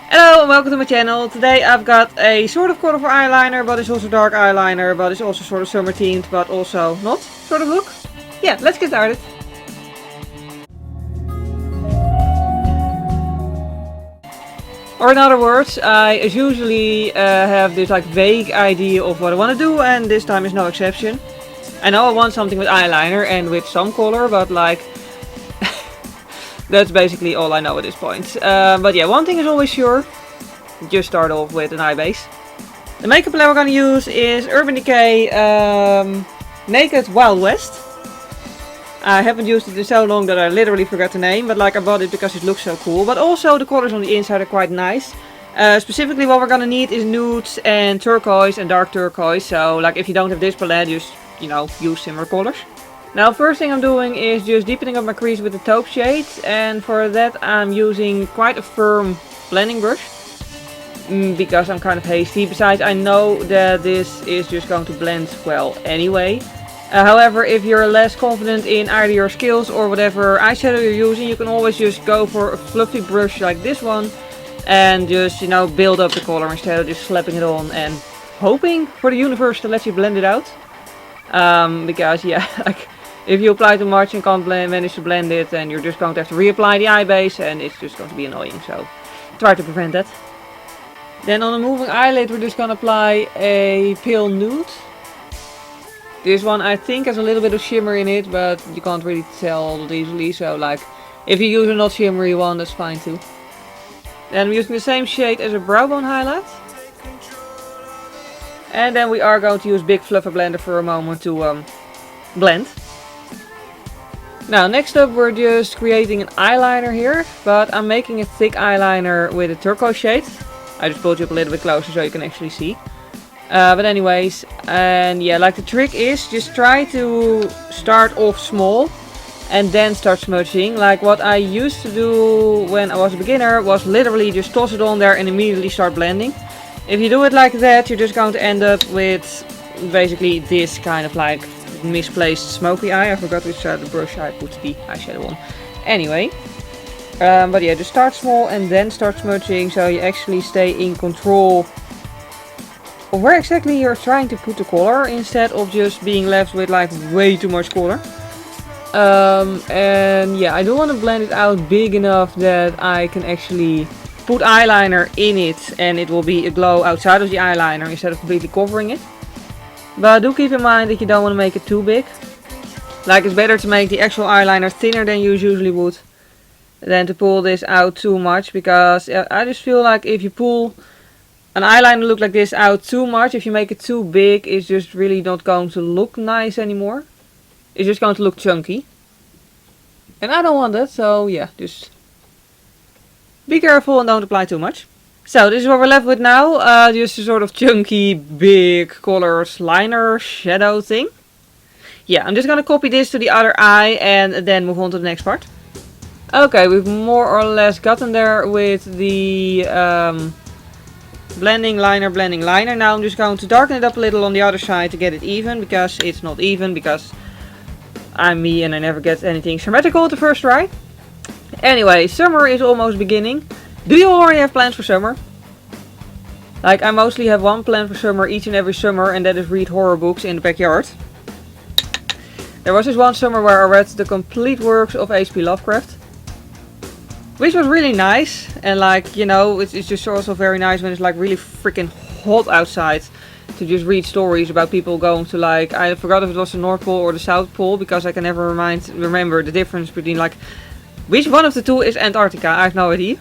Hello and welcome to my channel. Today I've got a sort of colorful eyeliner, but it's also dark eyeliner, but it's also sort of summer themed, but also not sort of look. Yeah, let's get started. Or in other words, I usually have this like vague idea of what I want to do, and this time is no exception. I know I want something with eyeliner and with some color, but like that's basically all I know at this point. But yeah, one thing is always sure. Just start off with an eye base. The makeup palette we're going to use is Urban Decay Naked Wild West. I haven't used it in so long that I literally forgot the name, but like I bought it because it looks so cool. But also the colors on the inside are quite nice. Specifically what we're going to need is Nude and Turquoise and Dark Turquoise. So like if you don't have this palette, just, you know, use similar colors. Now first thing I'm doing is just deepening up my crease with the taupe shade, and for that I'm using quite a firm blending brush because I'm kind of hasty. Besides, I know that this is just going to blend well anyway. However, if you're less confident in either your skills or whatever eyeshadow you're using, you can always just go for a fluffy brush like this one and just, you know, build up the color instead of just slapping it on and hoping for the universe to let you blend it out. Because yeah, like if you apply too much and can't manage to blend it, then you're just going to have to reapply the eye base and it's just going to be annoying. So try to prevent that. Then on a moving eyelid we're just going to apply a pale nude. This one I think has a little bit of shimmer in it, but you can't really tell that easily. So like if you use a not shimmery one, that's fine too. Then I'm using the same shade as a brow bone highlight. And then we are going to use Big Fluffer Blender for a moment to blend. Now next up we're just creating an eyeliner here, but I'm making a thick eyeliner with a turquoise shade. I just pulled you up a little bit closer so you can actually see. But anyways, and yeah, like the trick is just try to start off small and then start smudging. Like what I used to do when I was a beginner was literally just toss it on there and immediately start blending. If you do it like that, you're just going to end up with basically this kind of like misplaced smoky eye. I forgot which side of the brush I put the eyeshadow on. Anyway, but yeah, just start small and then start smudging so you actually stay in control of where exactly you're trying to put the color instead of just being left with like way too much color. And yeah, I do want to blend it out big enough that I can actually put eyeliner in it and it will be a glow outside of the eyeliner instead of completely covering it. But do keep in mind that you don't want to make it too big. Like it's better to make the actual eyeliner thinner than you usually would than to pull this out too much, because I just feel like if you pull an eyeliner look like this out too much, if you make it too big, it's just really not going to look nice anymore. It's just going to look chunky. And I don't want that, so yeah, just be careful and don't apply too much. So this is what we're left with now, just a sort of chunky, big colors liner shadow thing. Yeah, I'm just gonna copy this to the other eye and then move on to the next part. Okay, we've more or less gotten there with the blending liner. Now I'm just going to darken it up a little on the other side to get it even, because it's not even, because I'm me and I never get anything symmetrical at the first try. Anyway, summer is almost beginning. Do you already have plans for summer? Like I mostly have one plan for summer each and every summer, and that is read horror books in the backyard. There was this one summer where I read the complete works of H.P. Lovecraft, which was really nice, and like, you know, it's just also very nice when it's like really freaking hot outside to just read stories about people going to, like, I forgot if it was the North Pole or the South Pole, because I can never remember the difference between like which one of the two is Antarctica. I have no idea.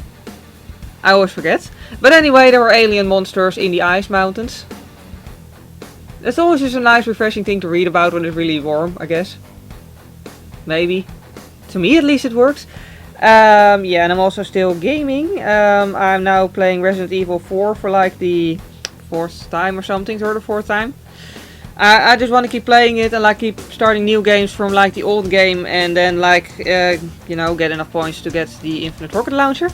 I always forget. But anyway, there were alien monsters in the ice mountains. That's always just a nice refreshing thing to read about when it's really warm, I guess. Maybe. To me at least it works. Yeah, and I'm also still gaming. I'm now playing Resident Evil 4 for like the 4th time or something, third or 4th time. I just want to keep playing it and like keep starting new games from like the old game, and then like, you know, get enough points to get the Infinite Rocket Launcher.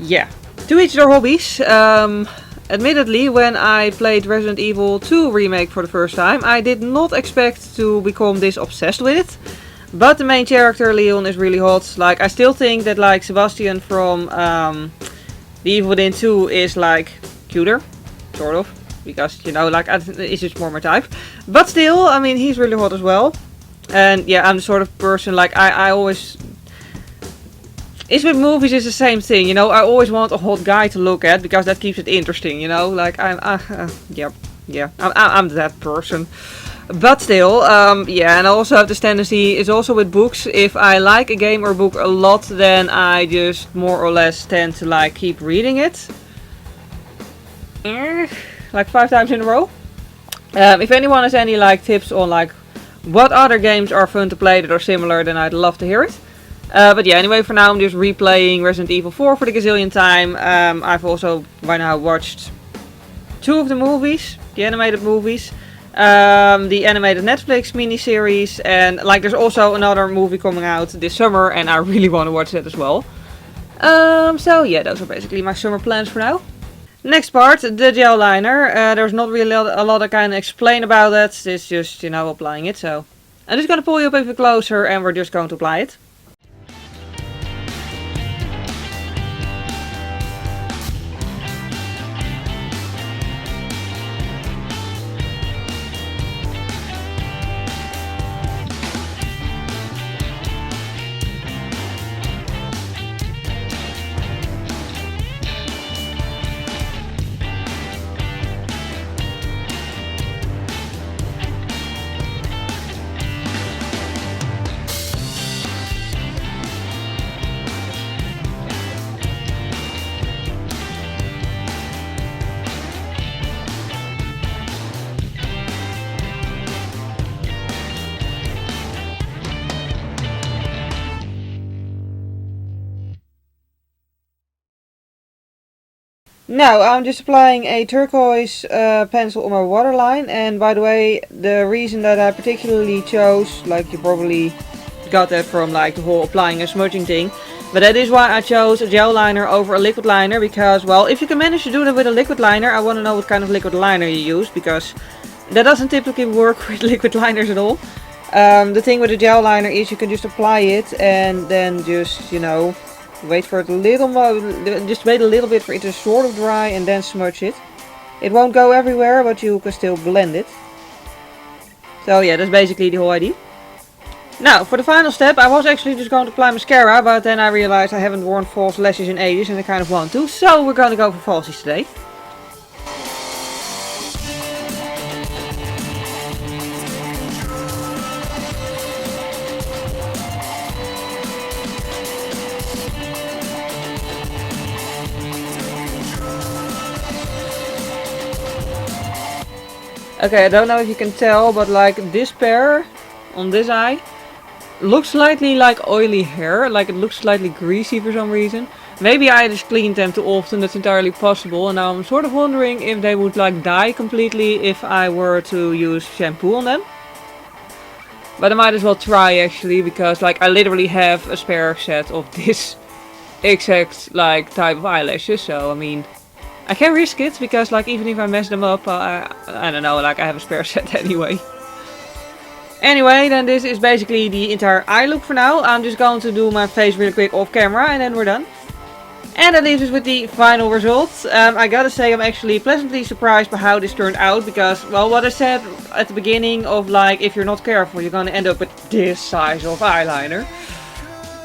Yeah, to each their hobbies. Admittedly, when I played Resident Evil 2 Remake for the first time, I did not expect to become this obsessed with it. But the main character, Leon, is really hot. Like, I still think that like Sebastian from The Evil Within 2 is like cuter, sort of, because you know, like it's just more my type. But still, I mean, he's really hot as well. And yeah, I'm the sort of person like I always. It's with movies, it's the same thing, you know. I always want a hot guy to look at because that keeps it interesting, you know. Like I'm that person. But still, yeah, and I also have this tendency, it's also with books, if I like a game or book a lot, then I just more or less tend to like keep reading it. Like 5 times in a row. If anyone has any like tips on like what other games are fun to play that are similar, then I'd love to hear it. But yeah, anyway, for now I'm just replaying Resident Evil 4 for the gazillion time. I've also by now watched 2 of the movies, the animated movies. The animated Netflix miniseries, and like there's also another movie coming out this summer and I really want to watch that as well. So yeah, those are basically my summer plans for now. Next part, the gel liner. There's not really a lot I can explain about that. It's just, you know, applying it. So I'm just going to pull you up even closer and we're just going to apply it. Now I'm just applying a turquoise pencil on my waterline, and by the way, the reason that I particularly chose, like you probably got that from like the whole applying and smudging thing, but that is why I chose a gel liner over a liquid liner, because well, if you can manage to do that with a liquid liner, I want to know what kind of liquid liner you use, because that doesn't typically work with liquid liners at all. The thing with a gel liner is you can just apply it and then just, you know, wait for it a little more, just wait a little bit for it to sort of dry and then smudge it. It won't go everywhere, but you can still blend it. So yeah, that's basically the whole idea. Now, for the final step, I was actually just going to apply mascara, but then I realized I haven't worn false lashes in ages and I kind of want to. So we're going to go for falsies today. Okay, I don't know if you can tell, but like this pair on this eye looks slightly like oily hair, like it looks slightly greasy for some reason. Maybe I just cleaned them too often, that's entirely possible, and now I'm sort of wondering if they would like dye completely if I were to use shampoo on them. But I might as well try actually, because like I literally have a spare set of this exact like type of eyelashes, so I mean, I can risk it, because like even if I mess them up, I don't know, like I have a spare set anyway. Anyway, then this is basically the entire eye look for now. I'm just going to do my face really quick off camera and then we're done. And that leaves us with the final results. I gotta say I'm actually pleasantly surprised by how this turned out, because, well, what I said at the beginning of like, if you're not careful, you're gonna end up with this size of eyeliner.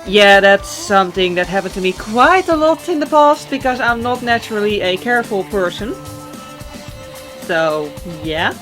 Yeah, that's something that happened to me quite a lot in the past, because I'm not naturally a careful person. So, yeah.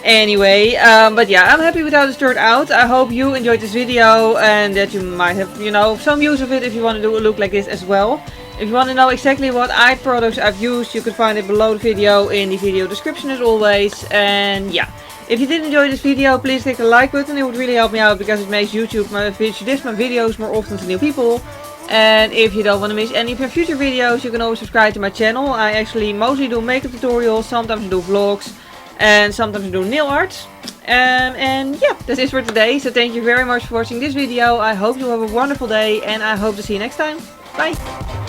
Anyway, but yeah, I'm happy with how this turned out. I hope you enjoyed this video and that you might have, you know, some use of it if you want to do a look like this as well. If you want to know exactly what eye products I've used, you can find it below the video in the video description as always. And yeah. If you did enjoy this video, please click the like button. It would really help me out, because it makes YouTube suggest my videos more often to new people. And if you don't want to miss any of my future videos, you can always subscribe to my channel. I actually mostly do makeup tutorials, sometimes I do vlogs, and sometimes I do nail art. And yeah, that's it for today. So thank you very much for watching this video. I hope you have a wonderful day and I hope to see you next time. Bye!